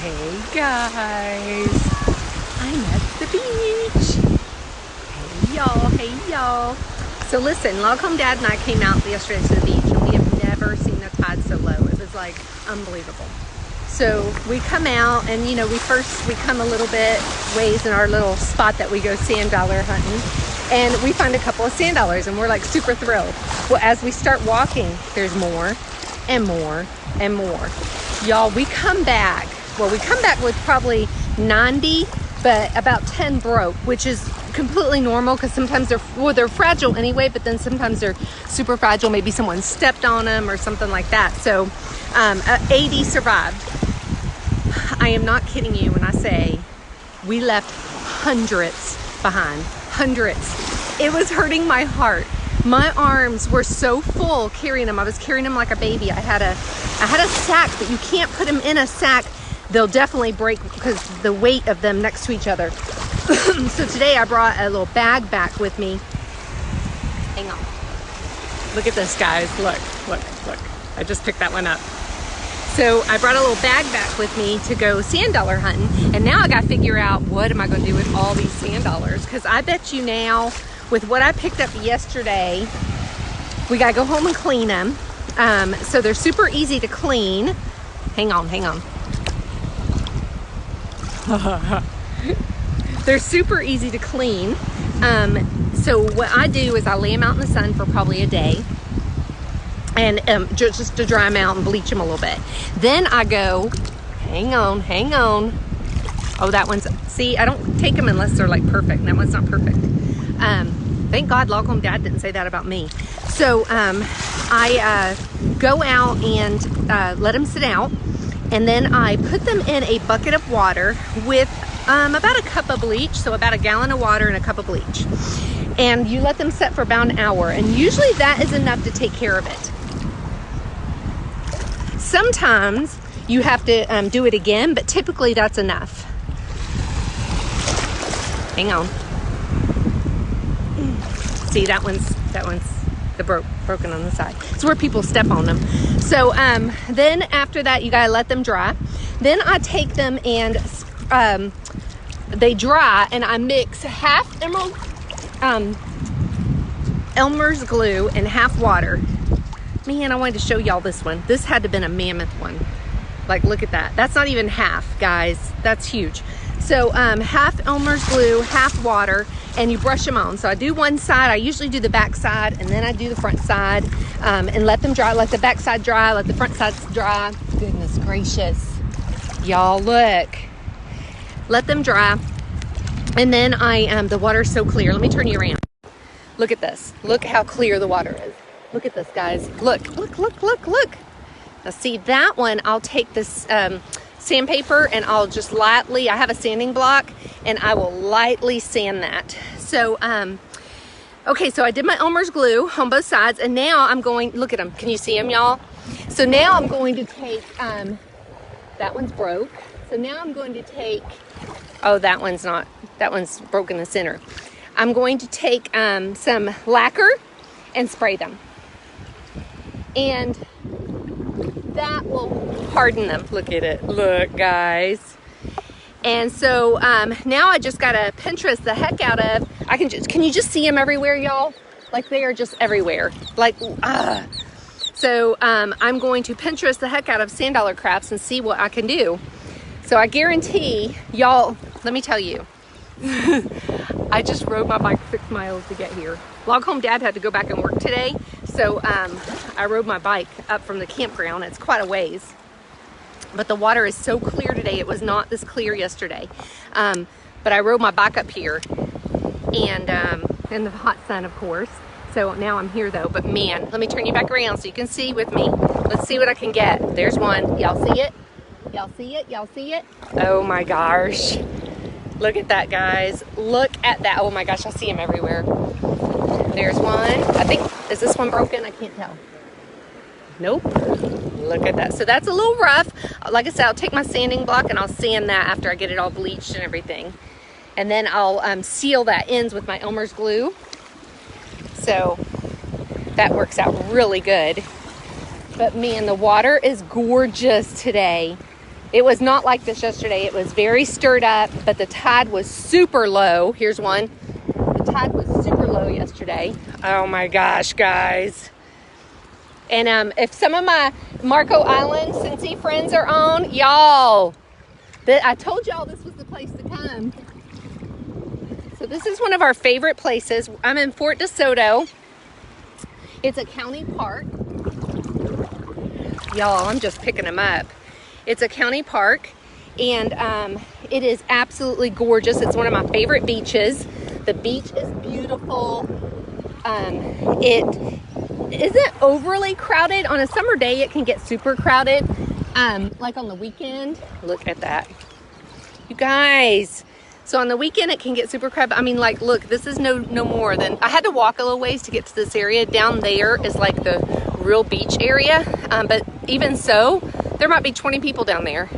Hey guys, I'm at the beach. Hey y'all. So listen, Log Home Dad and I came out yesterday to the beach and we have never seen the tide so low. It was like unbelievable. So we come out and we come a little bit ways in our little spot that we go sand dollar hunting, and we find a couple of sand dollars and we're like super thrilled. Well, as we start walking, there's more and more and more. Y'all, we come back with probably 90, but about 10 broke, which is completely normal because sometimes they're fragile anyway, but then sometimes they're super fragile. Maybe someone stepped on them or something like that. So 80 survived. I am not kidding you when I say we left hundreds behind. Hundreds. It was hurting my heart. My arms were so full carrying them. I was carrying them like a baby. I had a sack, but you can't put them in a sack. They'll definitely break because the weight of them next to each other. So today I brought a little bag back with me. Hang on. Look at this, guys. Look. I just picked that one up. So I brought a little bag back with me to go sand dollar hunting. And now I got to figure out what am I going to do with all these sand dollars. Because I bet you now, with what I picked up yesterday, we got to go home and clean them. So they're super easy to clean. Hang on. They're super easy to clean. So what I do is I lay them out in the sun for probably a day, and just to dry them out and bleach them a little bit. Then I go, hang on. Oh, that one's, see, I don't take them unless they're like perfect. That one's not perfect. Thank God Log Home Dad didn't say that about me. So I go out and let them sit out. And then I put them in a bucket of water with about a cup of bleach. So about a gallon of water and a cup of bleach. And you let them set for about an hour. And usually that is enough to take care of it. Sometimes you have to do it again, but typically that's enough. Hang on. See, that one's the broken on the side. It's where people step on them. So then after that, you gotta let them dry. Then I take them and they dry, and I mix half Elmer's glue and half water. Man, I wanted to show y'all this one. This had to have been a mammoth one. Like, look at that. That's not even half, guys. That's huge. So half Elmer's glue, half water, and you brush them on. So I do one side. I usually do the back side, and then I do the front side, and let them dry. Let the back side dry. Let the front side dry. Goodness gracious. Y'all, look. Let them dry. And then the water's so clear. Let me turn you around. Look at this. Look how clear the water is. Look at this, guys. Look. Now see, that one, I'll take this sandpaper and I'll just lightly, I have a sanding block, and I will lightly sand that. So, okay, so I did my Elmer's glue on both sides, and now I'm going, look at them. Can you see them, y'all? So now I'm going to take, that one's broke. So now I'm going to take, oh, that one's broken in the center. I'm going to take some lacquer and spray them. And that will harden them. Look at it. Look, guys. And so now I just gotta Pinterest the heck out of. Can you just see them everywhere, y'all? Like, they are just everywhere. Like, So I'm going to Pinterest the heck out of sand dollar craps and see what I can do. So I guarantee y'all. Let me tell you. I just rode my bike 6 miles to get here. Log Home Dad had to go back and work today, so I rode my bike up from the campground. It's quite a ways, but the water is so clear today. It was not this clear yesterday, but I rode my bike up here, and in the hot sun, of course. So now I'm here though, but man, let me turn you back around so you can see with me. Let's see what I can get. There's one. Y'all see it? Y'all see it? Y'all see it? Oh my gosh. Look at that, guys. Look at that. Oh my gosh, I see them everywhere. There's one. I think, is this one broken? I can't tell. Nope. Look at that. So that's a little rough. Like I said, I'll take my sanding block and I'll sand that after I get it all bleached and everything. And then I'll seal that ends with my Elmer's glue. So that works out really good. But man, the water is gorgeous today. It was not like this yesterday. It was very stirred up, but the tide was super low. Here's one. The tide was super low yesterday. Oh my gosh, guys. And if some of my Marco Island Cincy friends are on, y'all, I told y'all this was the place to come. So this is one of our favorite places. I'm in Fort Desoto. It's a county park. Y'all, I'm just picking them up. It's a county park, and it is absolutely gorgeous. It's one of my favorite beaches. The beach is beautiful. It isn't overly crowded. On a summer day, it can get super crowded. Like on the weekend, look at that. You guys, so on the weekend, it can get super crowded. I mean, like, look, this is no more than, I had to walk a little ways to get to this area. Down there is like the real beach area. But even so, there might be 20 people down there.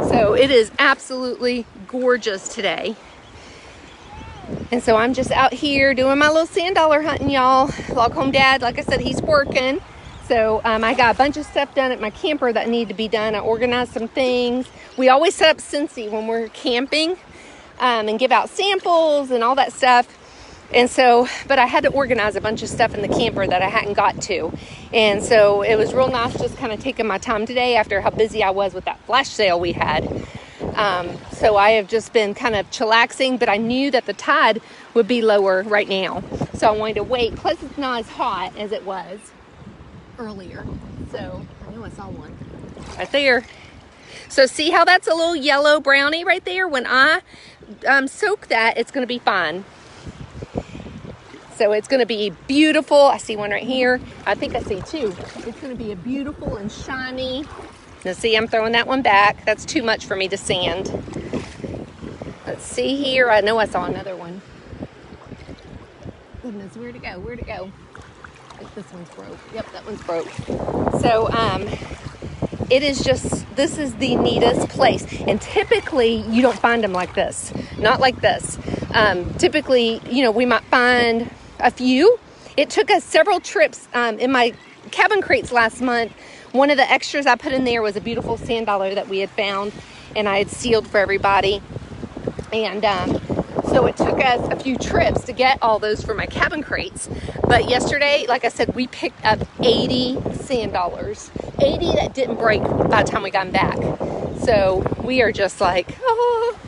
So it is absolutely gorgeous today. And so I'm just out here doing my little sand dollar hunting, y'all. Log home dad, like I said, he's working. So I got a bunch of stuff done at my camper that need to be done. I organized some things. We always set up Cincy when we're camping and give out samples and all that stuff. And so, but I had to organize a bunch of stuff in the camper that I hadn't got to. And so it was real nice just kind of taking my time today after how busy I was with that flash sale we had. So I have just been kind of chillaxing, but I knew that the tide would be lower right now. So I wanted to wait. Plus it's not as hot as it was earlier. So I know I saw one right there. So see how that's a little yellow brownie right there? When I soak that, it's going to be fine. So it's going to be beautiful. I see one right here. I think I see two. It's going to be a beautiful and shiny. Now see, I'm throwing that one back. That's too much for me to sand. Let's see here. I know I saw another one. Goodness, where'd it go? Where'd it go? This one's broke. Yep, that one's broke. So it is just, this is the neatest place. And typically you don't find them like this. Not like this. Typically, you know, we might find a few. It took us several trips in my cabin crates last month. One of the extras I put in there was a beautiful sand dollar that we had found and I had sealed for everybody. And so it took us a few trips to get all those for my cabin crates. But yesterday, like I said, we picked up 80 sand dollars. 80 that didn't break by the time we got them back. So we are just like, oh.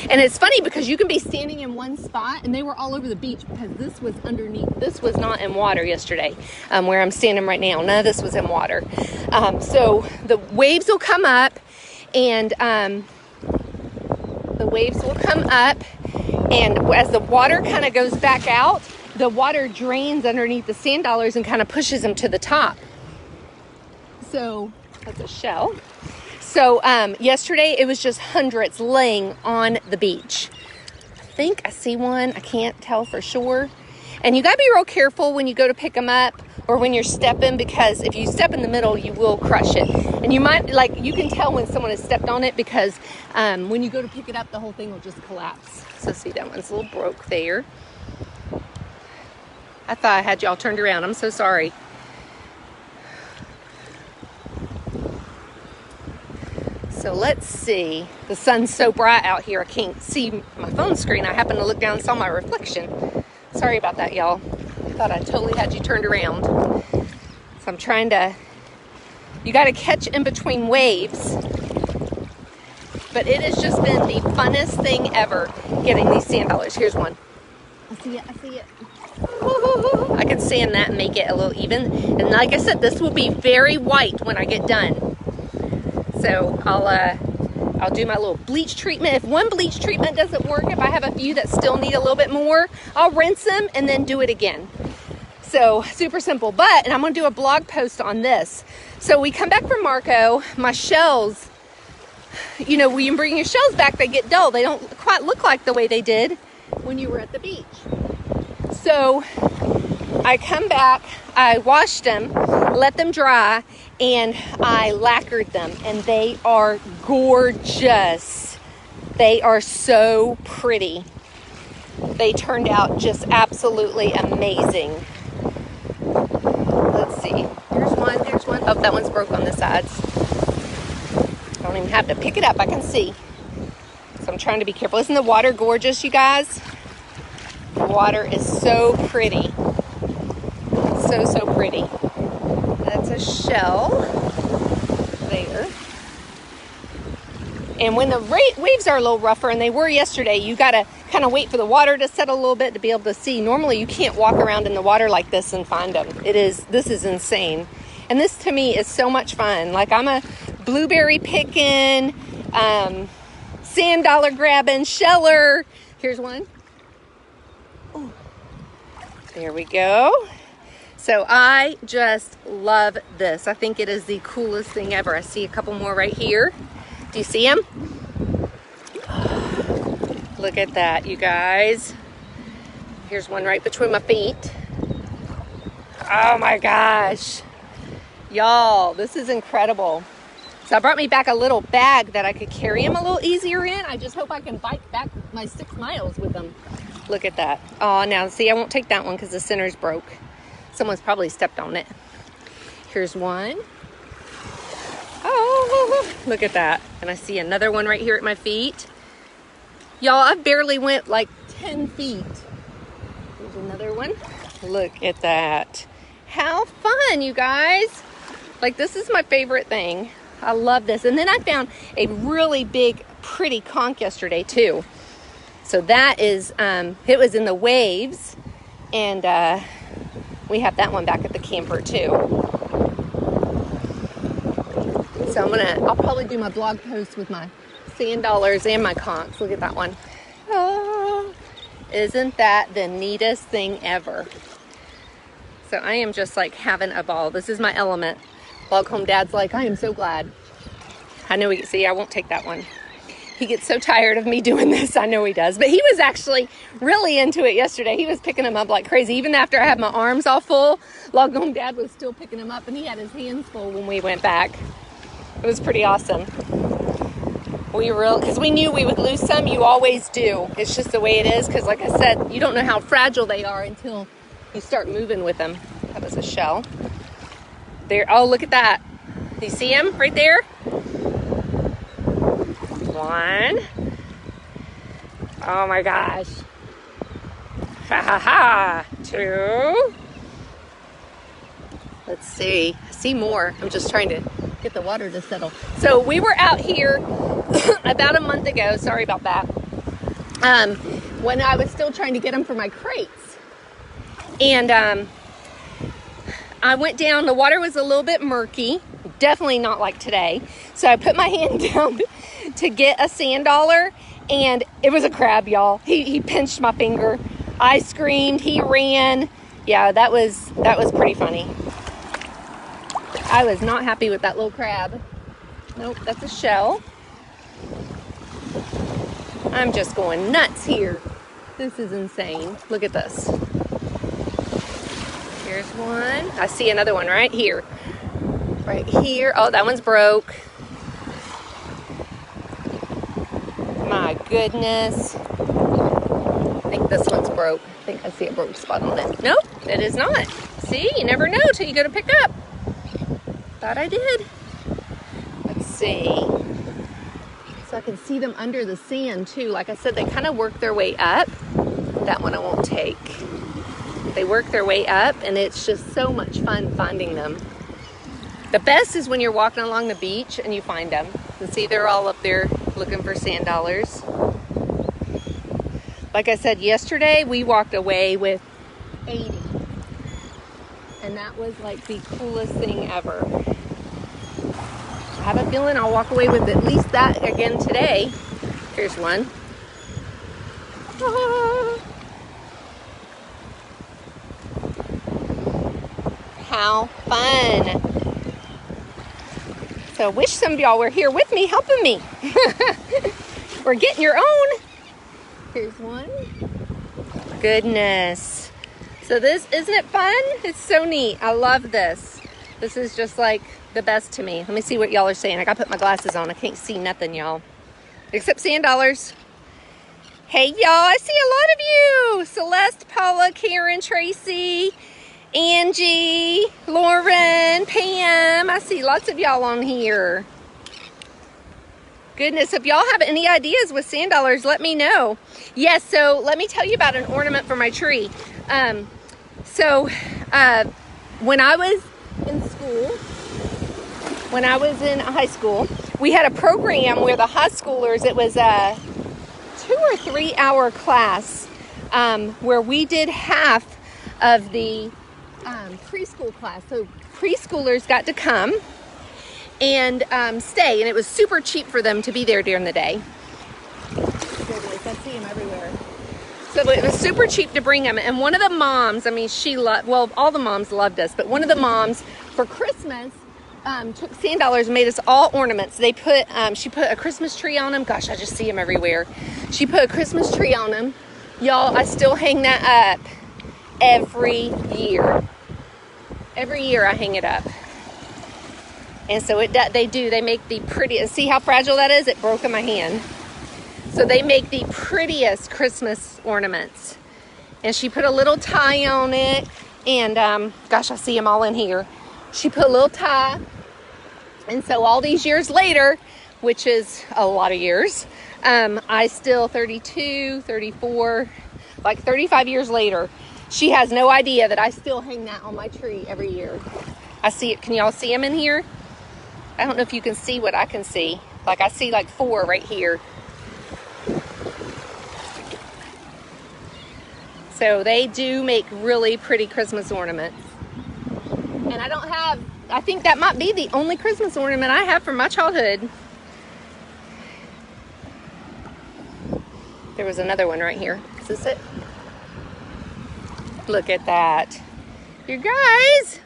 And it's funny because you can be standing in one spot and they were all over the beach because this was underneath. This was not in water yesterday where I'm standing right now. None of this was in water. So the waves will come up and as the water kind of goes back out, the water drains underneath the sand dollars and kind of pushes them to the top. So that's a shell. So yesterday it was just hundreds laying on the beach. I think I see one. I can't tell for sure. And you got to be real careful when you go to pick them up or when you're stepping, because if you step in the middle, you will crush it. And you might, like, you can tell when someone has stepped on it because when you go to pick it up, the whole thing will just collapse. So see, that one's a little broke there. I thought I had y'all turned around. I'm so sorry. So let's see. The sun's so bright out here, I can't see my phone screen. I happened to look down and saw my reflection. Sorry about that, y'all. I thought I totally had you turned around. So I'm trying to, you got to catch in between waves. But it has just been the funnest thing ever getting these sand dollars. Here's one. I see it, I see it. I can sand that and make it a little even. And like I said, this will be very white when I get done. So I'll do my little bleach treatment. If one bleach treatment doesn't work, if I have a few that still need a little bit more, I'll rinse them and then do it again. So super simple. But, and I'm going to do a blog post on this. So we come back from Marco, my shells, you know, when you bring your shells back, they get dull. They don't quite look like the way they did when you were at the beach. So I come back, I washed them, let them dry, and I lacquered them, and they are gorgeous. They are so pretty. They turned out just absolutely amazing. Let's see. There's one. Oh, that one's broke on the sides. don't even have to pick it up. I can see. So I'm trying to be careful. Isn't the water gorgeous, you guys? The water is so pretty. So, so pretty. That's a shell there. And when the waves are a little rougher, and they were yesterday, you gotta kind of wait for the water to settle a little bit to be able to see. Normally you can't walk around in the water like this and find them. This is insane. And this to me is so much fun. Like, I'm a blueberry picking, sand dollar grabbing, sheller. Here's one. Ooh. There we go. So I just love this. I think it is the coolest thing ever. I see a couple more right here. Do you see them? Look at that, you guys. Here's one right between my feet. Oh my gosh. Y'all, this is incredible. So I brought me back a little bag that I could carry them a little easier in. I just hope I can bike back my 6 miles with them. Look at that. Oh, now see, I won't take that one because the center's broke. Someone's probably stepped on it. Here's one. Oh, look at that. And I see another one right here at my feet. Y'all, I barely went like 10 feet. There's another one. Look at that. How fun, you guys. Like, this is my favorite thing. I love this. And then I found a really big, pretty conch yesterday too. So that is, it was in the waves. And we have that one back at the camper too. So I'll probably do my blog post with my sand dollars and my conchs. Look at that one. Oh, isn't that the neatest thing ever? So I am just like having a ball. This is my element. Log Home Dad's like, I am so glad. I know see, I won't take that one. He gets so tired of me doing this. I know he does. But he was actually really into it yesterday. He was picking them up like crazy. Even after I had my arms all full, Log Home Dad was still picking them up, and he had his hands full when we went back. It was pretty awesome. Because we knew we would lose some. You always do. It's just the way it is. Because like I said, you don't know how fragile they are until you start moving with them. That was a shell. There. Oh, look at that. Do you see him right there? One. Oh my gosh. Ha ha ha. Two. Let's see. I see more. I'm just trying to get the water to settle. So we were out here about a month ago. Sorry about that. When I was still trying to get them for my crates. And I went down. The water was a little bit murky. Definitely not like today. So I put my hand down to get a sand dollar, and it was a crab, y'all. He pinched my finger. I screamed. He ran. Yeah, that was pretty funny. I was not happy with that little crab. Nope, that's a shell. I'm just going nuts here. This is insane. Look at this. Here's one. I see another one right here. Right here. Oh, that one's broke. My goodness. I think this one's broke. I think I see a broke spot on it. Nope, it is not. See, you never know till you go to pick up. Thought I did. Let's see. So I can see them under the sand too. Like I said, they kind of work their way up. That one I won't take. They work their way up, and it's just so much fun finding them. The best is when you're walking along the beach and you find them. And see, they're all up there looking for sand dollars. Like I said yesterday, we walked away with 80. And that was like the coolest thing ever. I have a feeling I'll walk away with at least that again today. Here's one. Ah. How fun. So I wish some of y'all were here with me, helping me. Or getting your own. Here's one. Goodness. So this, isn't it fun? It's so neat. I love this. This is just like the best to me. Let me see what y'all are saying. I gotta put my glasses on. I can't see nothing, y'all. Except sand dollars. Hey, y'all. I see a lot of you. Celeste, Paula, Karen, Tracy, Angie, Lauren, Pam. I see lots of y'all on here. Goodness, if y'all have any ideas with sand dollars, let me know. Yes, so let me tell you about an ornament for my tree. When I was in school, when I was in high school, we had a program where the high schoolers, it was a 2 or 3 hour class where we did half of the preschool class. So preschoolers got to come and stay, and it was super cheap for them to be there during the day. I see them everywhere. So it was super cheap to bring them. And one of the moms, I mean, all the moms loved us, but one of the moms for Christmas took sand dollars and made us all ornaments. She put a Christmas tree on them. Gosh, I just see them everywhere. She put a Christmas tree on them. Y'all, I still hang that up every year. Every year I hang it up. And so they make the prettiest. See how fragile that is? It broke in my hand. So they make the prettiest Christmas ornaments. And she put a little tie on it. And gosh, I see them all in here. She put a little tie. And so all these years later, which is a lot of years, I still 32, 34, like 35 years later, she has no idea that I still hang that on my tree every year. I see it. Can y'all see them in here? I don't know if you can see what I can see. Like I see like 4 right here. So they do make really pretty Christmas ornaments. And I think that might be the only Christmas ornament I have from my childhood. There was another one right here. Is this it? Look at that. You guys.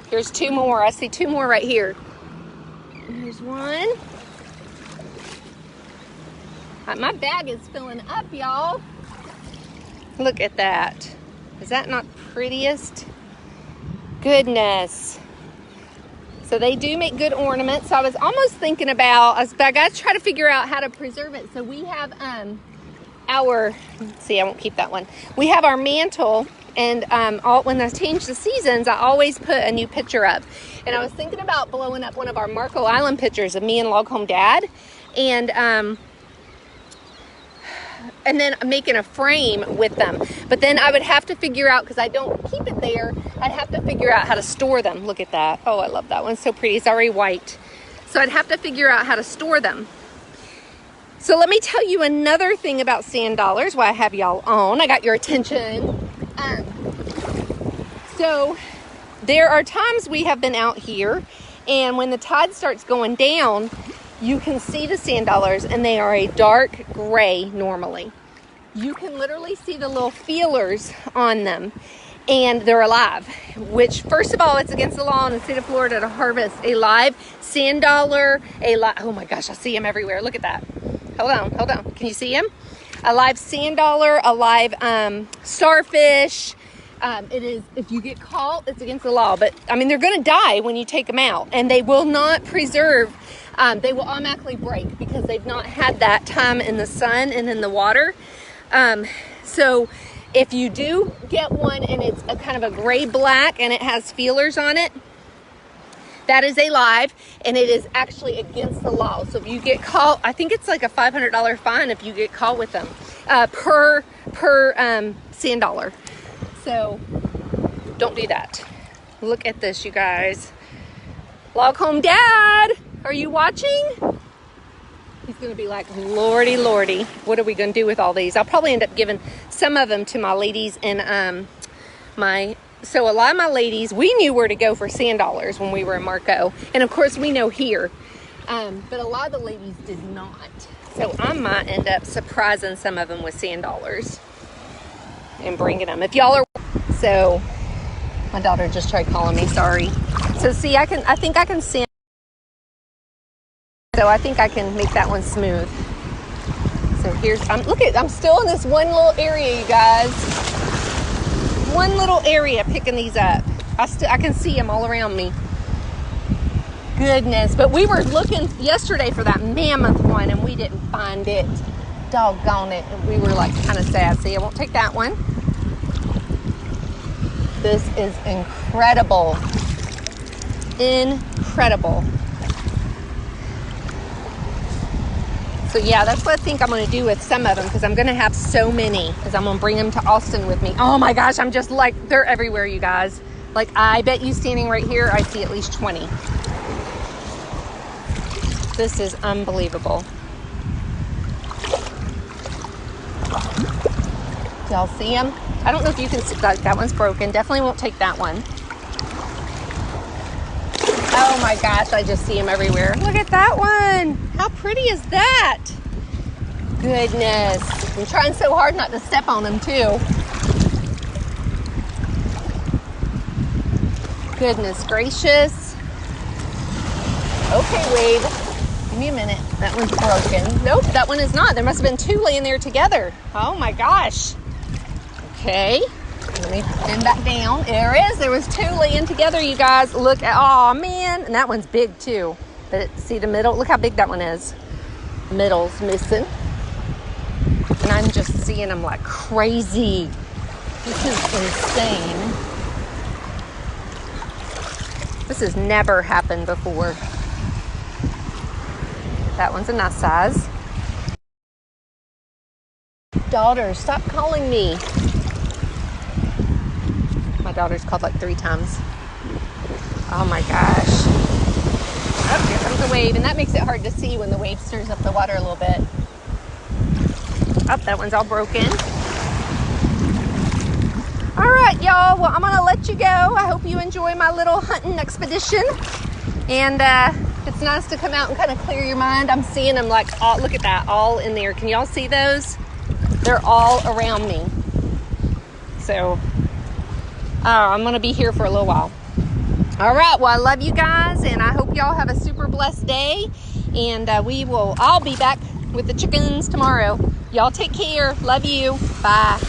Here's 2 more. I see 2 more right here. Here's one. My bag is filling up, y'all. Look at that. Is that not prettiest? Goodness. So they do make good ornaments. So I was almost thinking about, I got to try to figure out how to preserve it. So we have I won't keep that one. We have our mantle, and when I change the seasons, I always put a new picture up. And I was thinking about blowing up one of our Marco Island pictures of me and Log Home Dad, and then making a frame with them. But then I would have to figure out, because I don't keep it there, I'd have to figure out how to store them. Look at that. Oh, I love that one. So pretty. It's already white. So I'd have to figure out how to store them. So let me tell you another thing about sand dollars while I have y'all on. I got your attention. So there are times we have been out here, and when the tide starts going down, you can see the sand dollars, and they are a dark gray normally. You can literally see the little feelers on them, and they're alive, which, first of all, it's against the law in the state of Florida to harvest a live sand dollar, oh my gosh, I see them everywhere. Look at that. Hold on. Can you see them? A live sand dollar, a live starfish. It is, if you get caught, it's against the law. But, I mean, they're going to die when you take them out, and they will not preserve. They will automatically break because they've not had that time in the sun and in the water. So if you do get one and it's a kind of a gray-black and it has feelers on it, that is a live, and it is actually against the law. So if you get caught, I think it's like a $500 fine if you get caught with them per sand dollar. So don't do that. Look at this, you guys. Log Home Dad, are you watching? He's going to be like, Lordy, Lordy, what are we going to do with all these? I'll probably end up giving some of them to my ladies and so a lot of my ladies, we knew where to go for sand dollars when we were in Marco. And of course we know here, but a lot of the ladies did not. So I might end up surprising some of them with sand dollars and bringing them. If y'all are, so my daughter just tried calling me, sorry. So see, I think I can sand. So I think I can make that one smooth. So here's, I'm still in this one little area, you guys. One little area picking these up. I can see them all around me. Goodness, but we were looking yesterday for that mammoth one and we didn't find it. Doggone it. And we were like kind of sad. See, I won't take that one. This is incredible. Incredible. So yeah, that's what I think I'm gonna do with some of them, because I'm gonna have so many, because I'm gonna bring them to Austin with me. Oh my gosh, I'm just like, they're everywhere, you guys. Like, I bet you standing right here, I see at least 20. This is unbelievable. Y'all see them? I don't know if you can see, that one's broken. Definitely won't take that one. Oh my gosh, I just see them everywhere. Look at that one. How pretty is that? Goodness. I'm trying so hard not to step on them too. Goodness gracious. Okay, Wade. Give me a minute. That one's broken. Nope, that one is not. There must have been two laying there together. Oh my gosh. Okay. Let me bend back down. There is. There was two laying together, you guys. Look at, oh man. And that one's big too. But see the middle? Look how big that one is. Middle's missing. And I'm just seeing them like crazy. This is insane. This has never happened before. That one's a nice size. Daughter, stop calling me. My daughter's called like 3 times. Oh my gosh. Oh, here comes the wave, and that makes it hard to see when the wave stirs up the water a little bit. Oh, that one's all broken. All right, y'all. Well, I'm gonna let you go. I hope you enjoy my little hunting expedition. And it's nice to come out and kind of clear your mind. I'm seeing them like, all, look at that, all in there. Can y'all see those? They're all around me. So, I'm gonna be here for a little while. All right, well, I love you guys, and I hope y'all have a super blessed day. And I'll be back with the chickens tomorrow. Y'all take care. Love you. Bye.